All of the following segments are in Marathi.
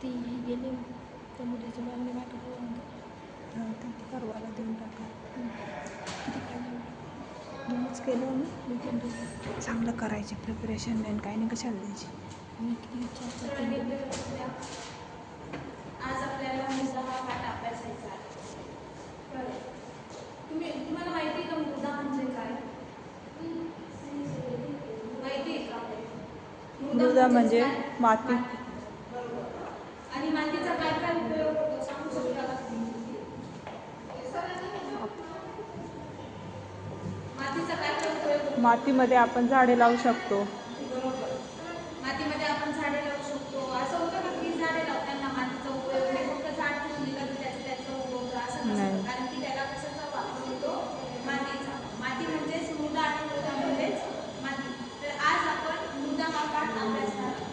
ती गेली त्या मुलीची मागणी पाठवून परवाला देऊन टाका. किती पाहिजे दोनच केलं मी पण दोन चांगलं करायचे प्रिपरेशन नाही काही नाही कशाला द्यायची. मी किती विचार करते. आज आपल्याला मुद्दा हा पाठ अभ्यासायचा आहे. तुम्हाला माहिती का मुद्दा म्हणजे काय? माहिती आहे का? मृदा म्हणजे माती. बरोबर. आणि मातीचा काय काय उपयोग होतो सांगू शकता का? मातीचा काय काय उपयोग होतो? मातीमध्ये आपण झाडे लावू शकतो. बरोबर. मातीमध्ये आपण झाडे लावू शकतो. असं होतं का की झाडे लावताना मातीचा उपयोग हे फक्त झाड ठेवून दिलं तर त्याचं उगवतं असं नसतं. कारण की त्याला कशाचा वापर होतो? मातीचा. माती म्हणजेच मृदा आणि मृदा म्हणजेच माती. तर आज आपण मृदा हा पाठ अभ्यासणार आहोत.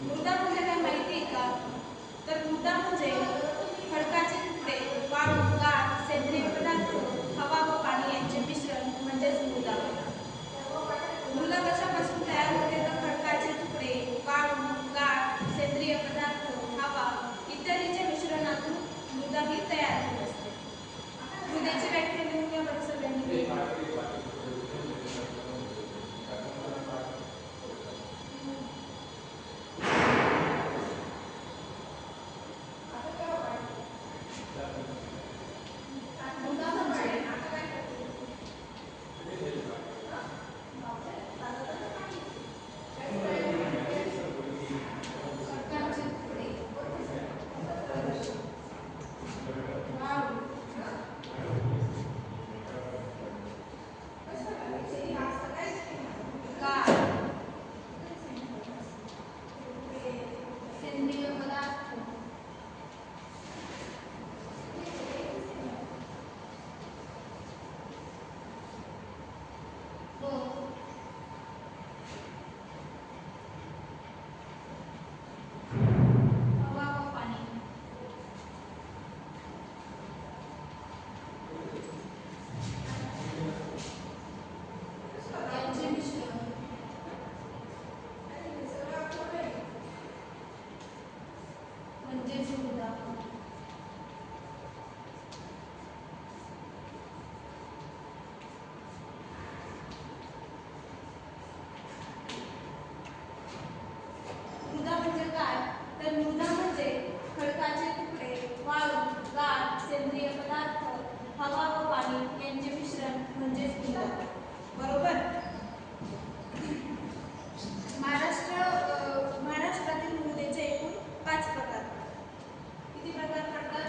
मृदा म्हणजे काय माहिती आहे का? तर मृदा म्हणजे खडकाचे तुकडे, वाळू, गाळ, सेंद्रिय पदार्थ, हवा व पाणी यांचे मिश्रण म्हणजेच मृदा. मृदा कशापासून तयार होते? तर खडकाचे तुकडे, वाळू, गाळ, सेंद्रिय पदार्थ, हवा इत्यादींच्या मिश्रणातून मृदा ही तयार होत असते. मृदेची व्याख्या लिहून घ्या बरं सगळ्यांनी. सेंद्रिय पदार्थ, हवा व पाणी यांचे मिश्रण म्हणजेच मृदा. मृदा म्हणजे काय? तर मृदा म्हणजे खडकाचे तुकडे, वाळू, गाळ, सेंद्रिय पदार्थ, हवा व पाणी यांचे मिश्रण म्हणजेच मृदा. बरोबर. महाराष्ट्रातील मृदेचे एकूण 5 प्रकार. किती प्रकार पडतात?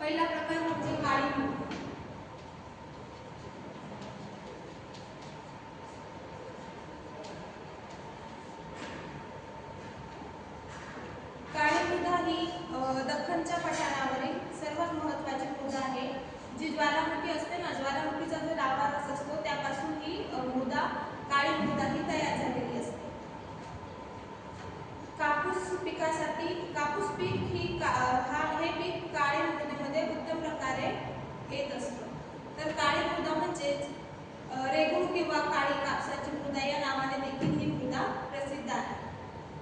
पहिला प्रकार म्हणजे काळी मृदा. काळी मृदा ही दख्खनच्या पठारावरील सर्वात महत्त्वाची मृदा आहे. जी ज्वालामुखी असते ना, ज्वालामुखीचा जो लाव्हा असतो त्यापासून ही मृदा काळी मृदा ही तयार झालेली असते. कापूस पिकासाठी कापूस पीक ही हे पीक काळी मृदेमध्ये उत्तम प्रकारे येत असतं. तर काळी मृदा म्हणजेच रेगूण किंवा काळी कापसाची मृदा या नावाने देखील ही मृदा प्रसिद्ध आहे.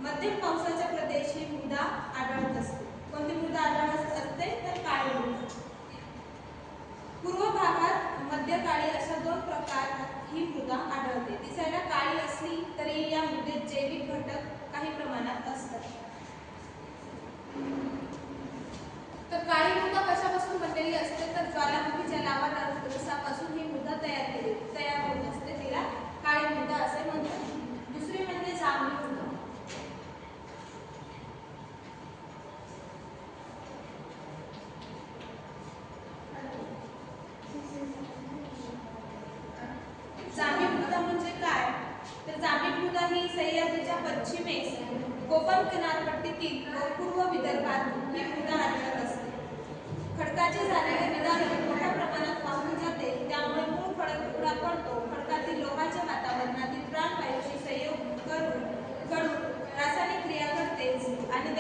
मध्यम पावसाचा प्रदेश ही मृदा आढळत असते. कोणती मृदा आढळत असते? तर काळी मृदा. पूर्व भागात मध्य काळी अशा 2 प्रकार ही मृदा आढळते. दिसायला काळी असली तरी या मृदेत जैविक घटक काही प्रमाणात असतात. तर काळी मृदा कशापासून बनलेली असते? तर ज्वालामुखीच्या लावा रसापासून ही मृदा तयार होत असते. तिला काळी मृदा असे म्हणतात. दुसरी म्हणजे जांभी मृदा. जांभी मृदा म्हणजे काय? तर जांभी मृदा ही सह्याद्रीच्या पश्चिमेस कोकण किनारपट्टीतील व पूर्व विदर्भात ही मृदा आढळत असते. खडकाचे झालेले विदारण मोठ्या प्रमाणात वाहून जाते, त्यामुळे मूळ खडक तुकडा पडतो. खडकातील लोहाच्या वातावरणातील प्राणवायूशी संयोग करून रासायनिक क्रिया घडते आणि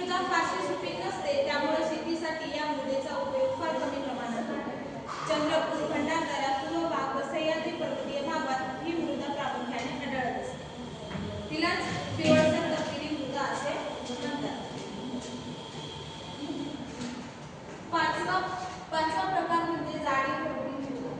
मृदा फारशी सुपीक नसते, त्यामुळे शेतीसाठी या मृदेचा उपयोग फार कमी प्रमाणात होतो. चंद्रपूर, भंडारदरा, पूर्व भाग व सह्याद्री पर्वतीय भागात ही मृदा प्रामुख्याने आढळत असते. तिलाच पिवळसर तपकिरी मृदा असे म्हणतात. पाचवा प्रकार म्हणजे जाडी भरडी मृदा.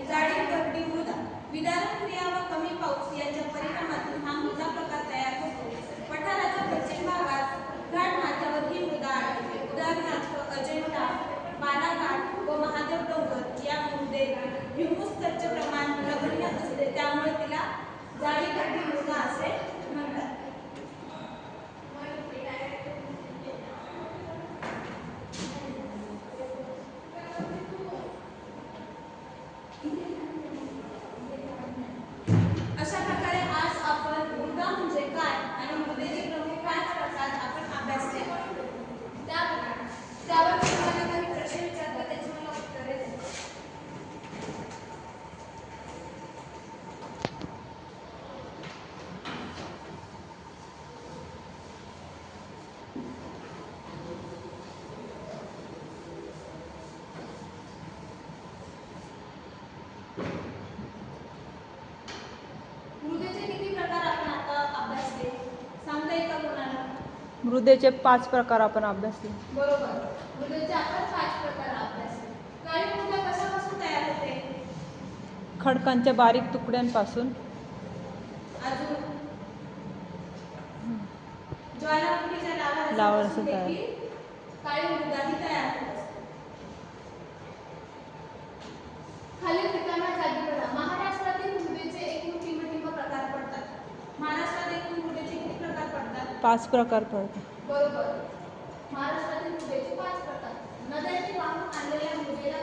जाडी भरडी मृदा विदारण क्रिया व कमी पाऊस यांच्या परिणामातून हा मृदा प्रकार तयार होतो. पठाराच्या पश्चिम भागात घाट माथ्यावर ही मृदा आढळते. उदाहरणार्थ अजिंठा, बालाघाट व महादेव डोंगर या मृदेत ह्युमसचे प्रमाण नगण्य असते, त्यामुळे तिला जाडी भरडी मृदा असे म्हणतात. अशा प्रकारे आज आपण मृदा म्हणजे काय आणि मृदेचे प्रमुख 5 प्रकार आपण अभ्यासले. त्यावर तुम्हाला काही प्रश्न विचारतात, त्याची मला उत्तरे द्या. मृदेचे किती प्रकार आपण आता अभ्यासले सांगता येईल का कोणाला? मृदेचे 5 प्रकार आपण अभ्यासले. बरोबर, मृदेचे आपण 5 प्रकार अभ्यासले. काळी मृदा कशापासून तयार होते? खडकांच्या बारीक तुकड्यांपासून. अजून ज्वालामुखीच्या लाव्हापासून लाव्हापासून तयार. देखील काळी मृदा ही तयार होत असते. खालील ठिकाणा जागी बघा. महाराष्ट्रातील मृदेचे एकूण टिंब प्रकार पडतात. महाराष्ट्रात एकूण मृदेचे किती प्रकार पडतात? 5 प्रकार पडतात. बरोबर, महाराष्ट्रातील मृदेचे 5 प्रकार. नद्यांनी वाहून आणलेल्या मृदेला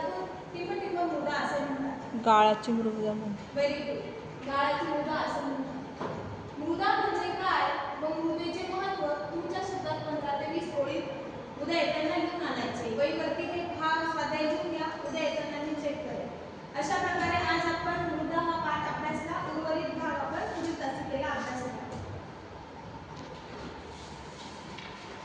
टिंब मृदा असे म्हणतात. गाळाची मृदा म्हणतात. व्हेरी गुड, गाळाची मृदा असं म्हणतात. मृदा म्हणजे काय व मृदेचे महत्त्व तुमच्या शब्दात 15 ते 20 ओळीत उद्या येताना लिहून आणायचे. वहीवरती हे स्वाध्याय लिहून घ्या, उद्या येताना मी चेक करेन. अशा प्रकारे आज आपण मृदा हा पाठ अभ्यासला.